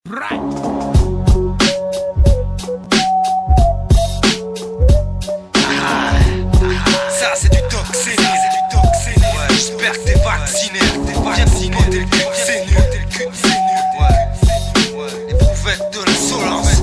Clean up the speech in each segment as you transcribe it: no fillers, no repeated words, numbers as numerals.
Ça c'est du toxé, ouais, j'espère que t'es vacciné. Viens pour botter le cul, c'est nul. Ouais, éprouvette de l'insolence.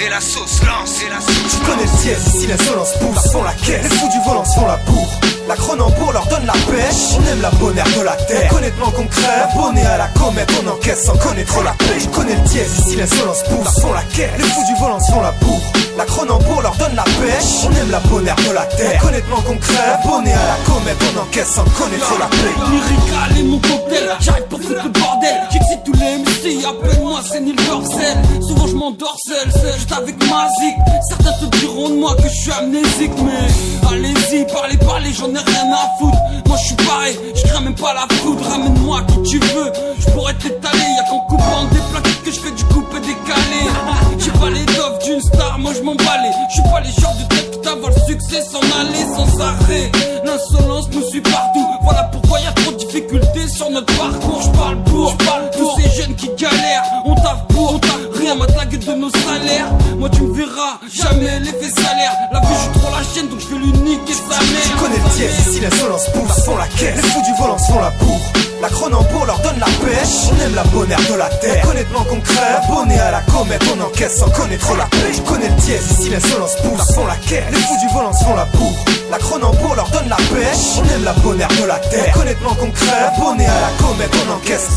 Et la sauce lance, Tu connais le dièse, ici l'insolence pousse, font la caisse. Les fous du volant se font la bourre. La Cronenbourg leur donne la pêche. On aime la bonne air de la terre. Honnêtement concret, abonné à la comète, on encaisse sans connaître la paix. Tu connais le dièse, ici l'insolence pousse, font la caisse. Les fous du volant se font la bourre. La Cronenbourg leur donne la pêche. On aime la bonne air de la terre. Honnêtement concret, abonné à la comète, on encaisse sans connaître la paix. Lyrical et mon cocktail, j'arrive pour foutre le bordel. J'excite tous les MC, appelle-moi c'est Nil Dorsel. Souvent je m'endors seul, juste avec ma zik. Certains te diront de moi que je suis amnésique, mais allez-y, parlez, j'en ai rien à foutre. Moi je suis pareil, je crains même pas la foudre. Ramène-moi qui tu veux, je pourrais t'étaler. Y'a qu'en coupant des plaquettes que je fais du coupé décalé. J'ai pas l'étoffe d'une star, moi je m'en balais. Je suis pas les genres de tête qui t'avoir le succès s'en aller sans arrêt. L'insolence nous suit partout, voilà pourquoi y'a trop de difficultés sur notre parcours. Je parle pour tous ces jeunes qui galèrent. On taffe pour, rien mate la gueule de nos salaires. Moi tu me verras, jamais l'effet salaire. La vie je suis trop la chienne donc je vais l'unique et sa mère. Tu connais le dièse, ici l'insolence pousse, font la caisse. Les fous du volant se font la bourre. La Cronenbourg leur donne la pêche. On aime la bonne air de la terre. Honnêtement concret, abonné à la comète, on encaisse sans connaître la paix. Tu connais le dièse, ici l'insolence pousse, font la caisse. Les fous du volant se font la bourre. La Cronenbourg leur donne la pêche. On aime la bonne air de la terre. Honnêtement concret, abonné à la comète, on encaisse.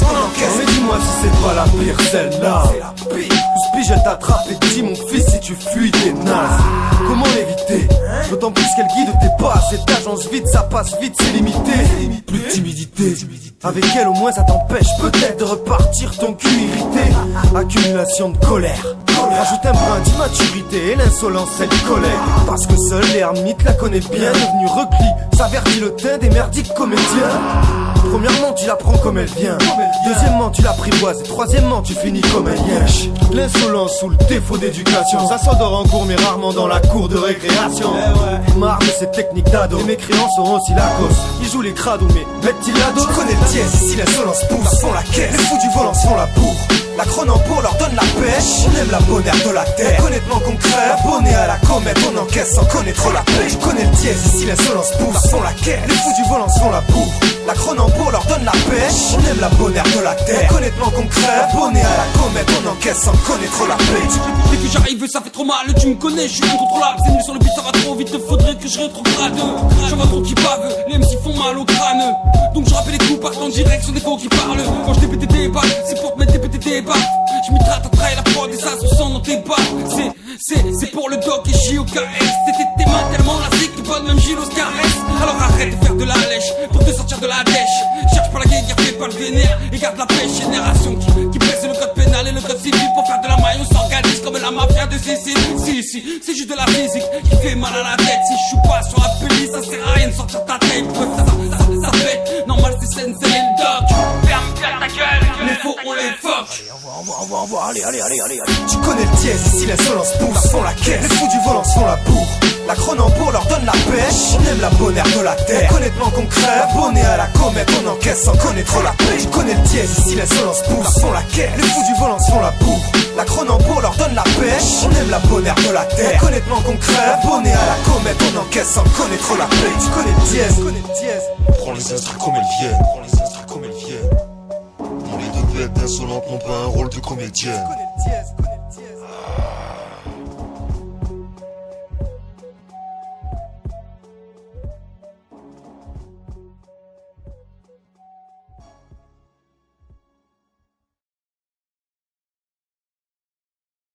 Mais dis-moi si c'est pas la pire celle-là. C'est la pire. Spige elle t'attrape et dis mon fils si tu fuis t'es naze. Comment l'éviter? D'autant plus qu'elle guide tes pas. Cette agence vite, ça passe vite, c'est limité. Plus de timidité. Avec elle au moins ça t'empêche peut-être de repartir ton cul irrité. Accumulation de colère. Rajoute un brin d'immaturité et l'insolence elle collègue. Parce que seul l'ermite la connaît bien. Devenu repli, s'avertit le teint des merdiques comédiens. Premièrement tu la prends comme elle vient. Deuxièmement tu l'apprivoises. Et troisièmement tu finis comme un lien. L'insolence ou le défaut d'éducation, ça s'endort en cours mais rarement dans la cour de récréation. Marre de ces techniques d'ado. Les mécréants seront aussi la cause. Ils jouent les crados mais mettent-ils la dose? Tu connais le dièse, ici l'insolence pousse, font la caisse. Les fous du volant se font la bourre. La Cronenbourg leur donne la pêche. On aime la bonne air de la terre. Honnêtement concret, abonné à la comète, on encaisse sans connaître la paix. Tu connais le dièse, ici l'insolence pousse, font la caisse. Les fous du volant se font la bourre. La Cronenbourg leur donne la pêche. On aime la bonne air de la terre. Honnêtement concret, abonné à la comète, on encaisse sans connaître la paix. Dès que j'arrive ça fait trop mal, tu me connais, je suis incontrôlable. C'est nul sur le beat, ça va trop vite, faudrait que je rétrograde. J'en vois trop qui bavent, les MC font mal au crâne. Donc je rappelle les coups partent en direction des faux qui parlent. Quand je dépétais des balles, c'est pour te mettre des pétés des balles. Je m'hydrate après la prod et ça se sent dans tes balles. C'est pour le doc et JOKS. C'était tes mains tellement lasiques que bonne même Gilles caresse. Alors arrête de faire de la lèche pour te sortir de la dèche. Cherche pas la guerre, fais pas le vénère et garde la pêche. Génération qui presse le code pénal et le code civil. Pour faire de la maille on s'organise comme la mafia de Sicile. Si, c'est juste de la physique qui fait mal à la tête. Si je suis pas sur la police, ça sert à rien de sortir ta tête. Ça pète, normal c'est scène, c'est le doc. Ferme ta gueule, les faux on les fuck. Au revoir, allez. Tu connais le dièse, ici l'insolence pousse, font la caisse. Les fous du volant se font la bourre. La Cronenbourg leur donne la pêche. On aime la bonne air de la terre. Honnêtement concret, abonné à la comète, on encaisse sans connaître la paix. Tu connais le dièse, ici l'insolence pousse, font la caisse. Les fous du volant se font la bourre. La Cronenbourg leur donne la pêche. On aime la bonne air de la terre. Honnêtement concret, abonné à la comète, on encaisse sans connaître la paix. Tu connais le dièse, Prends les instruments comme elles viennent. Dans les deux bêtes insolentes n'ont pas un rôle de comédienne.